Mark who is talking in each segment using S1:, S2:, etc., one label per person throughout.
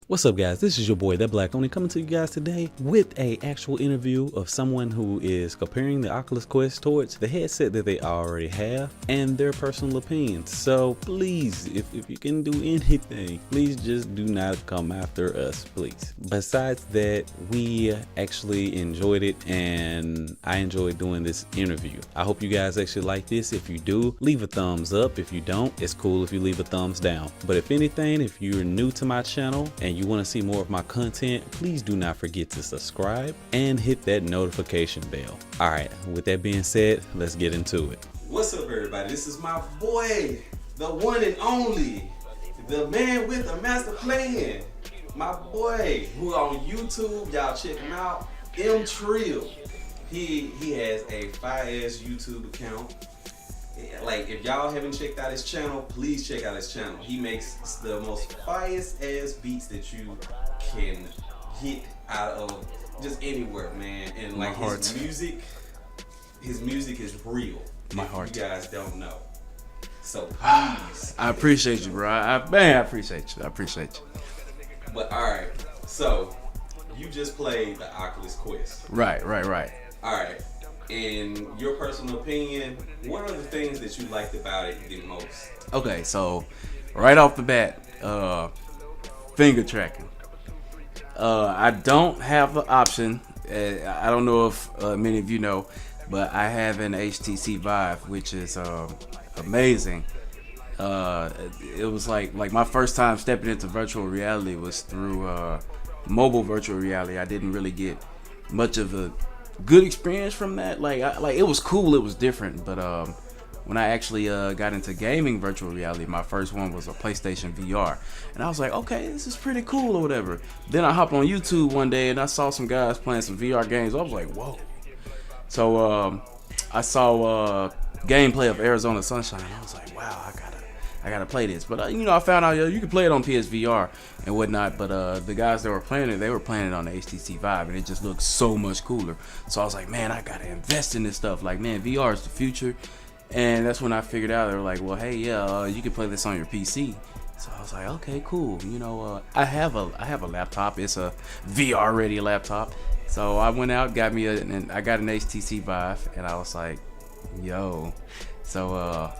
S1: What's up, guys? This is your boy, That Black Only, coming to you guys today with a actual interview of someone who is comparing the Oculus Quest towards the headset that they already have and their personal opinions. So please, if you can do anything, please just do not come after us, please. Besides that, we actually enjoyed it and I enjoyed doing this interview. I hope you guys actually like this. If you do, leave a thumbs up. If you don't, it's cool if you leave a thumbs down. But if anything, if you're new to my channel and you want to see more of my content, please do not forget to subscribe and hit that notification bell. All right, with that being said, let's get into it. What's up, everybody? This is my boy, the one and only, the man with the master plan, my boy who on YouTube, y'all check him out, TheMTrilogy. He has a fire-ass YouTube account. Like, if y'all haven't checked out his channel, please check out his channel. He makes the most fire-ass beats that you can get out of just anywhere, man. And like his music is real.
S2: My heart.
S1: You guys don't know. So please.
S2: I appreciate you, bro. I appreciate you. I appreciate you.
S1: But all right, so you just played the Oculus Quest.
S2: Right.
S1: All right. In your personal opinion, what are the things that you liked about it the most?
S2: Okay, so right off the bat, finger tracking. I don't have the option. I don't know if many of you know, but I have an HTC Vive, which is amazing. It was like my first time stepping into virtual reality was through mobile virtual reality. I didn't really get much of a good experience from that. Like it was cool, it was different, but when I actually got into gaming virtual reality, my first one was a PlayStation VR, and I was like, okay, this is pretty cool or whatever. Then I hopped on YouTube one day and I saw some guys playing some VR games. I was like, whoa. So I saw gameplay of Arizona Sunshine, and I was like, wow, I gotta play this. But I found out you can play it on PSVR and whatnot. But the guys that were playing it, they were playing it on the HTC Vive, and it just looked so much cooler. So I was like, man, I gotta invest in this stuff. Like, man, VR is the future. And that's when I figured out, they were like, well, hey, yeah, you can play this on your PC. So I was like, okay, cool. I have a laptop. It's a VR ready laptop. So I went out, got me I got an HTC Vive, and I was like, yo. So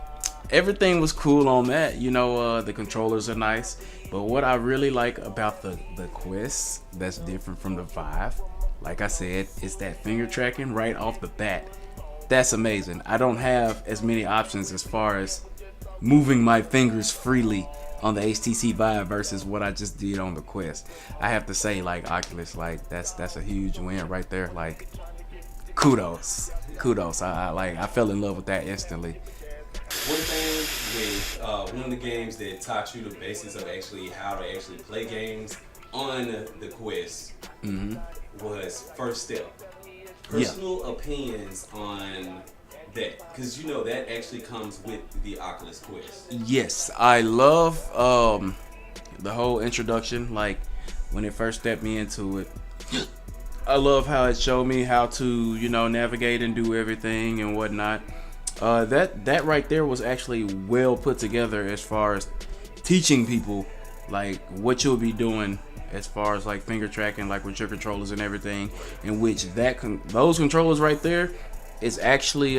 S2: everything was cool on that. The controllers are nice, but what I really like about the Quest that's different from the Vive, like I said, is that finger tracking right off the bat. That's amazing. I don't have as many options as far as moving my fingers freely on the HTC Vive versus what I just did on the Quest. I have to say, like, Oculus, like that's a huge win right there. Like, kudos. I fell in love with that instantly.
S1: One thing with one of the games that taught you the basics of actually how to actually play games on the Quest was First Step. Personal opinions on that, because that actually comes with the Oculus Quest.
S2: Yes, I love the whole introduction. Like, when it first stepped me into it, I love how it showed me how to navigate and do everything and whatnot. That right there was actually well put together as far as teaching people like what you'll be doing as far as like finger tracking, like with your controllers and everything, in which those controllers right there is actually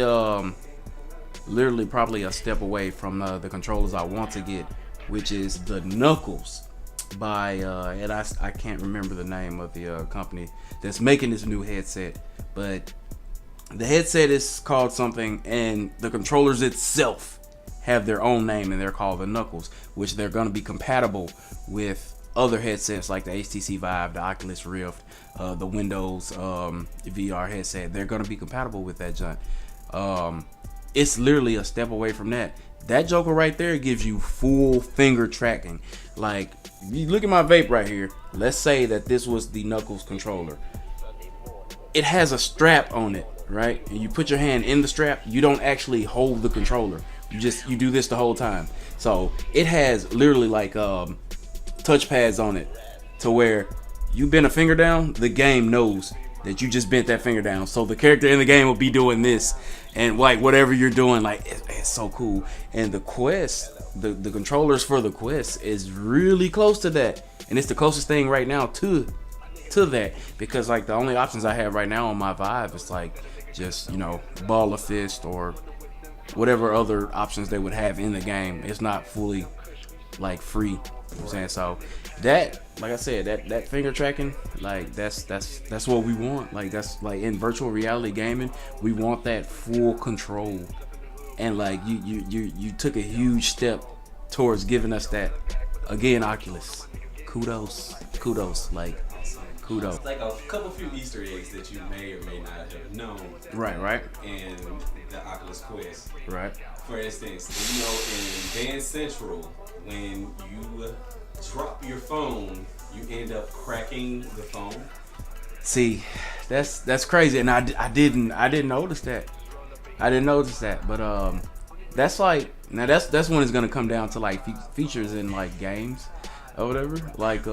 S2: literally probably a step away from the controllers I want to get, which is the Knuckles by and I can't remember the name of the company that's making this new headset, but the headset is called something, and the controllers itself have their own name, and they're called the Knuckles, which they're going to be compatible with other headsets like the HTC Vive, the Oculus Rift, the Windows VR headset. They're going to be compatible with that junk. It's literally a step away from that. That joker right there gives you full finger tracking. Like, you look at my vape right here. Let's say that this was the Knuckles controller. It has a strap on it, right? And you put your hand in the strap. You don't actually hold the controller. You do this the whole time. So it has literally like touch pads on it, to where you bend a finger down, the game knows that you just bent that finger down. So the character in the game will be doing this, and like whatever you're doing, like it's so cool. And the Quest, the controllers for the Quest is really close to that, and it's the closest thing right now to that, because like the only options I have right now on my Vive is like just, you know, ball of fist or whatever other options they would have in the game. It's not fully like free, you know what I'm saying? So that, like I said, that finger tracking, like that's what we want. Like that's like in virtual reality gaming, we want that full control. And like you took a huge step towards giving us that. Again, Oculus, kudos, like kudos.
S1: Like a couple few Easter eggs that you may or may not have known.
S2: Right.
S1: In the Oculus Quest.
S2: Right.
S1: For instance, you know, in Dance Central, when you drop your phone, you end up cracking the phone.
S2: See, that's crazy, and I didn't notice that. I didn't notice that, but that's like, now that's when it's gonna come down to like features in like games or whatever. Like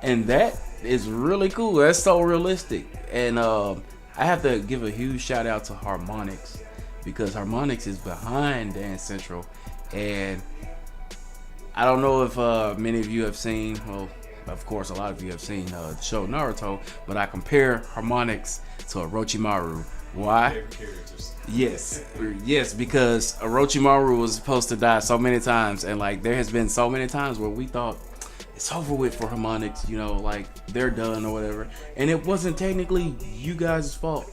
S2: and that is really cool. That's so realistic, and I have to give a huge shout out to Harmonix, because Harmonix is behind Dance Central, and I don't know if many of you have seen, well, of course a lot of you have seen the show Naruto, but I compare Harmonix to Orochimaru. Why? Yes, because Orochimaru was supposed to die so many times, and like there has been so many times where we thought it's over with for Harmonix, you know, like they're done or whatever, and it wasn't technically you guys' fault.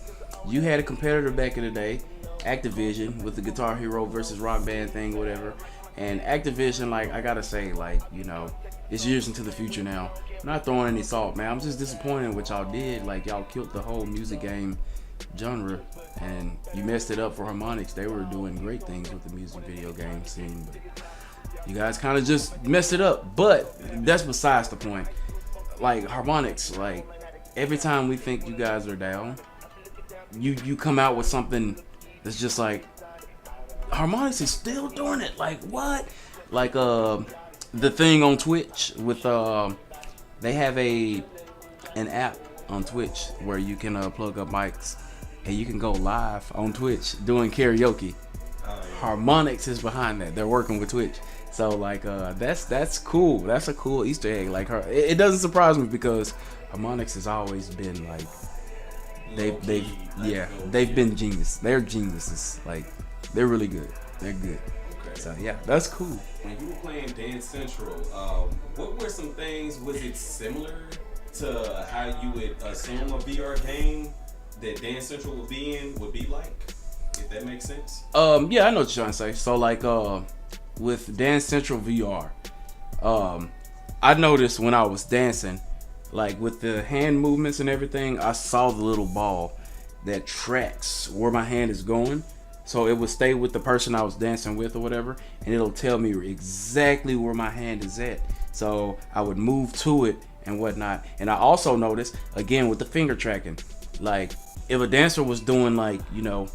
S2: You had a competitor back in the day, Activision, with the Guitar Hero versus Rock Band thing, whatever. And Activision, like, I gotta say, like, you know, it's years into the future now. I'm not throwing any salt, man. I'm just disappointed in what y'all did. Like, y'all killed the whole music game genre, and you messed it up for Harmonix. They were doing great things with the music video game scene, but you guys kind of just messed it up. But that's besides the point. Like, Harmonix, like, every time we think you guys are down, you come out with something that's just like, Harmonix is still doing it. Like, what? Like the thing on Twitch with they have an app on Twitch where you can plug up mics and you can go live on Twitch doing karaoke. Harmonix is behind that. They're working with Twitch. So like that's cool. That's a cool Easter egg. Like it doesn't surprise me, because Harmonix has always been like they've been genius. They're geniuses. Like, they're really good. They're good. Okay. So yeah, that's cool.
S1: When you were playing Dance Central, what were some things? Was it similar to how you would assume a VR game that Dance Central would be like? If that makes sense.
S2: Yeah, I know what you're trying to say. So like with Dance Central VR, I noticed when I was dancing, like with the hand movements and everything, I saw the little ball that tracks where my hand is going. So it would stay with the person I was dancing with or whatever, and it'll tell me exactly where my hand is at. So I would move to it and whatnot. And I also noticed, again, with the finger tracking, like if a dancer was doing like, you know,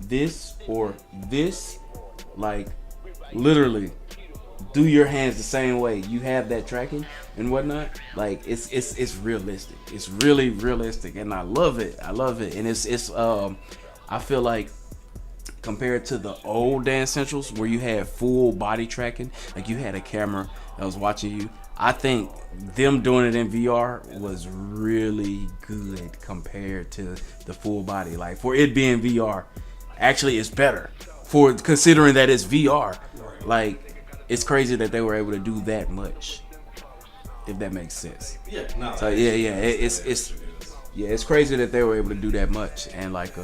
S2: this or this, like literally do your hands the same way. You have that tracking and whatnot. Like it's realistic. It's really realistic, and I love it. And it's I feel like, compared to the old Dance Centrals where you had full body tracking, like you had a camera that was watching you, I think them doing it in VR was really good compared to the full body. Like for it being VR, actually it's better for considering that it's VR. Like it's crazy that they were able to do that much, if that makes sense.
S1: Yeah. No.
S2: So yeah, it's crazy that they were able to do that much, and like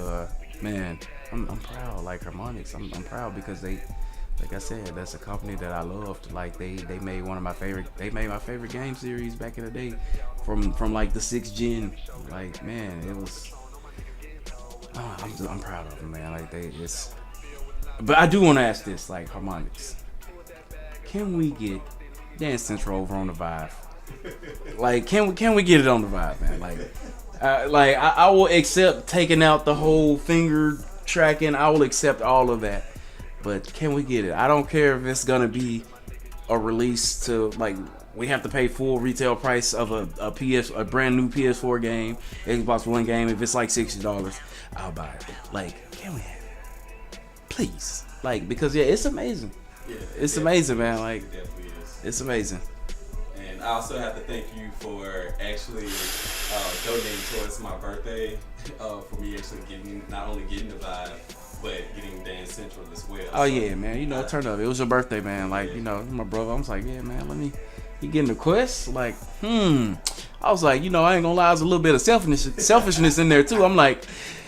S2: man, I'm proud. Like Harmonix, I'm proud because they, like I said, that's a company that I loved. Like they made my favorite game series back in the day, from like the 6th gen. Like man, it was. I'm proud of them, man. Like but I do want to ask this, like Harmonix, can we get Dance Central over on the Vive? Like, can we get it on the Vive, man? Like, I will accept taking out the whole finger tracking. I will accept all of that, but can we get it? I don't care if it's gonna be a release to like we have to pay full retail price of a brand new PS4 game, Xbox One game. If it's like $60, I'll buy it. Like, can we have it? Please. Like, because yeah, it's amazing.
S1: Yeah,
S2: it's amazing, man. Like,
S1: it definitely is.
S2: it's amazing.
S1: And I also have to thank you for actually donating towards my birthday. For me actually not only getting the vibe, but getting Dance Central as well.
S2: Oh yeah, man. You know, turn up. It was your birthday, man. Like, you know, my brother. I was like, yeah, man. You getting the quest? Like, I was like, you know, I ain't gonna lie. There's a little bit of selfishness in there too. I'm like,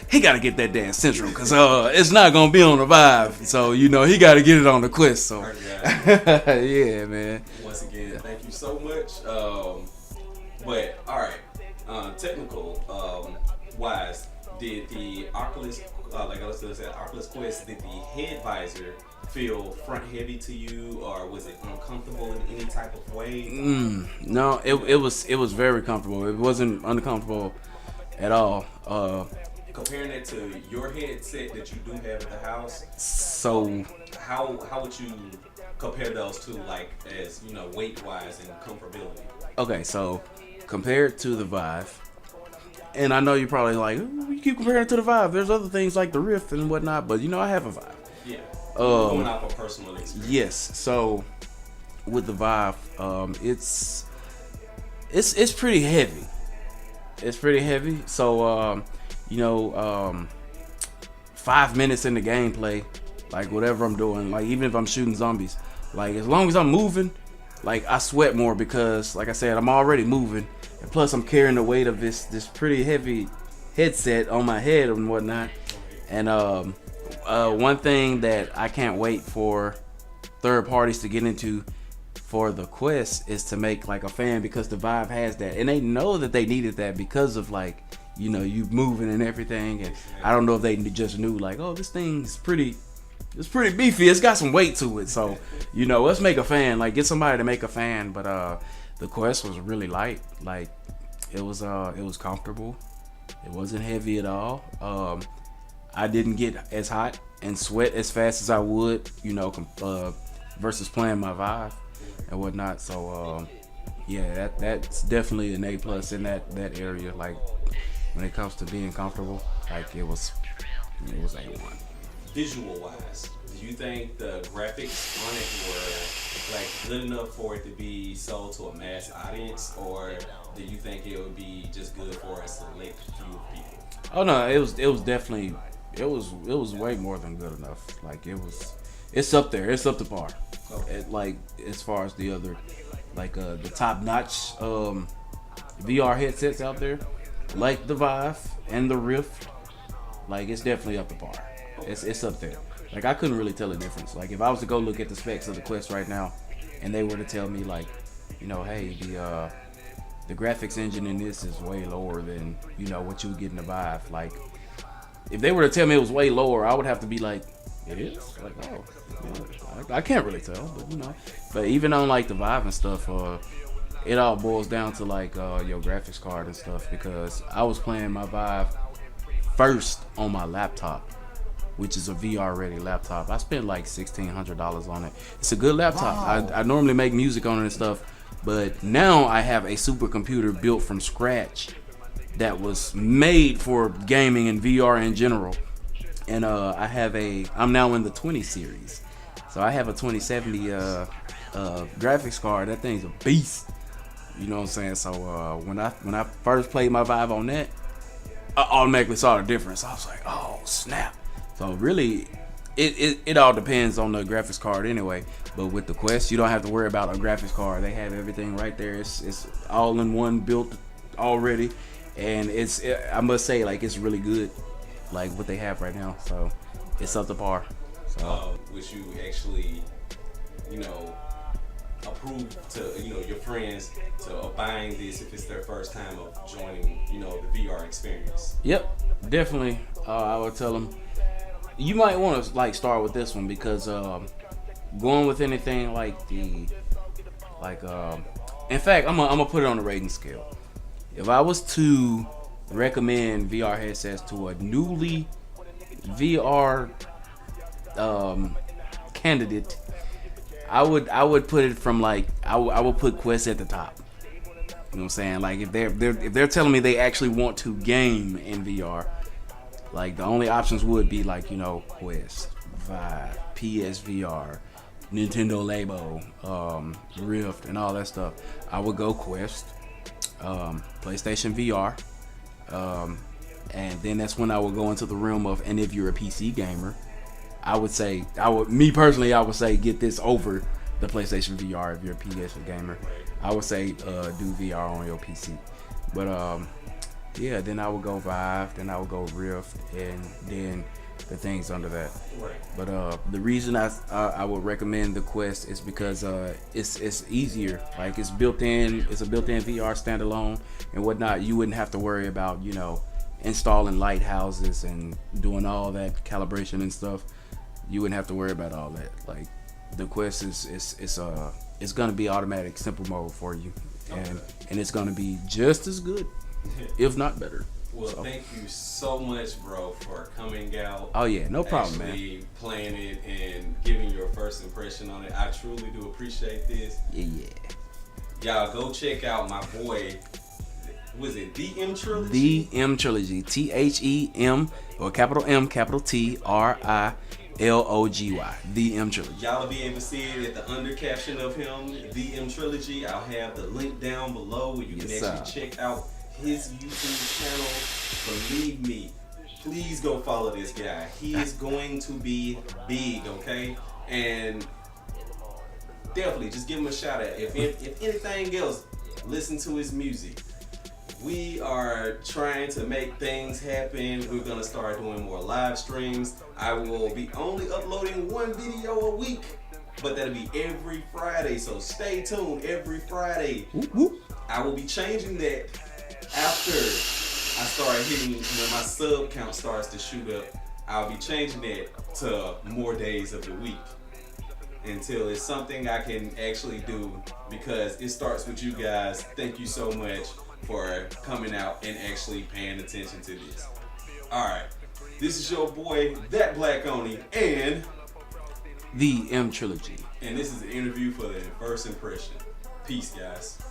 S2: he gotta get that Dance Central because it's not gonna be on the vibe. So you know, he gotta get it on the quest. So yeah, man.
S1: Once again, thank you so much. But all right, technical wise, did the Oculus, like I was gonna say, Oculus Quest, did the head visor feel front heavy to you, or was it uncomfortable in any type of way?
S2: No, it was very comfortable. It wasn't uncomfortable at all.
S1: Comparing that to your headset that you do have at the house,
S2: so
S1: how would you compare those two, like as you know, weight wise and comfortability?
S2: Okay, so compared to the Vive, and I know you're probably like, you keep comparing it to the Vive. There's other things like the Rift and whatnot, but you know, I have a Vive.
S1: Yeah. Going off of personal experience.
S2: Yes. So with the Vive, it's pretty heavy. It's pretty heavy. So you know, 5 minutes in the gameplay, like whatever I'm doing, like even if I'm shooting zombies, like as long as I'm moving, like I sweat more because, like I said, I'm already moving, and plus I'm carrying the weight of this pretty heavy headset on my head and whatnot. And one thing that I can't wait for third parties to get into for the Quest is to make like a fan, because the Vive has that, and they know that they needed that because of, like, you know, you moving and everything. And I don't know if they just knew, like, oh, this thing's pretty beefy, it's got some weight to it, so you know, let's make a fan, like get somebody to make a fan. But the Quest was really light. Like it was comfortable, it wasn't heavy at all. I didn't get as hot and sweat as fast as I would, you know, versus playing my Vive and whatnot. So yeah, that's definitely an A+ in that area. Like when it comes to being comfortable, like it was A1.
S1: Visual wise, do you think the graphics on it were like good enough for it to be sold to a mass audience, or do you think it would be just good for a select few people?
S2: Oh no, it was definitely, it was way more than good enough. Like it's up there, it's up to par.
S1: Okay.
S2: Like as far as the other, like the top notch VR headsets out there, like the Vive and the Rift, like it's definitely up to par. It's up there. Like I couldn't really tell the difference. Like if I was to go look at the specs of the Quest right now, and they were to tell me, like, you know, hey, the graphics engine in this is way lower than, you know, what you would get in the Vive. Like if they were to tell me it was way lower, I would have to be like, it is? Like, oh, I can't really tell, but you know. But even on like the Vive and stuff, it all boils down to like your graphics card and stuff, because I was playing my Vive first on my laptop, which is a VR ready laptop. I spent like $1,600 on it. It's a good laptop. Wow. I normally make music on it and stuff, but now I have a supercomputer built from scratch that was made for gaming and VR in general. And I'm now in the 20 series. So I have a 2070 graphics card. That thing's a beast. You know what I'm saying? So when I first played my Vive on that, I automatically saw the difference. I was like, oh snap. So really, it all depends on the graphics card anyway. But with the Quest, you don't have to worry about a graphics card. They have everything right there. It's all in one, built already, and I must say, like, it's really good, like what they have right now. So it's up to par. So
S1: would you actually, you know, approve to, you know, your friends to buying this if it's their first time of joining, you know, the VR experience?
S2: Yep, definitely. I would tell them, you might want to like start with this one, because going with anything like in fact, I'm gonna put it on the rating scale. If I was to recommend VR headsets to a newly VR candidate, I would put it from like I would put Quest at the top. You know what I'm saying? Like if they're telling me they actually want to game in VR, like the only options would be like, you know, Quest, Vive, PSVR, Nintendo Labo, Rift, and all that stuff. I would go Quest, PlayStation VR, and then that's when I would go into the realm of, and if you're a PC gamer, I would say, I would say get this over the PlayStation VR if you're a PS gamer. I would say do VR on your PC. But yeah, then I would go Vive, then I would go Rift, and then the things under that.
S1: Right.
S2: But the reason I would recommend the Quest is because it's easier. Like it's a built-in VR standalone and whatnot. You wouldn't have to worry about, you know, installing lighthouses and doing all that calibration and stuff. You wouldn't have to worry about all that. Like the Quest it's gonna be automatic simple mode for you, and it's gonna be just as good, if not better.
S1: Well, thank you so much, bro, for coming out.
S2: Oh yeah, no problem,
S1: actually
S2: man.
S1: playing it and giving your first impression on it. I truly do appreciate this.
S2: Yeah.
S1: Y'all go check out my boy. Was it TheMTrilogy?
S2: TheMTrilogy. THEM or capital M capital TRILOGY. TheMTrilogy.
S1: Y'all will be able to see it at the under caption of him, TheMTrilogy. I'll have the link down below where you can actually check out his YouTube channel. Believe me, please go follow this guy. He is going to be big, okay? And definitely just give him a shout out. If anything else, listen to his music. We are trying to make things happen. We're going to start doing more live streams. I will be only uploading one video a week, but that'll be every Friday. So stay tuned every Friday. I will be changing that after I start hitting, when my sub count starts to shoot up. I'll be changing that to more days of the week until it's something I can actually do, because it starts with you guys. Thank you so much for coming out and actually paying attention to this. Alright, this is your boy, That Black Oni, and
S2: TheMTrilogy.
S1: And this is an interview for the first impression. Peace, guys.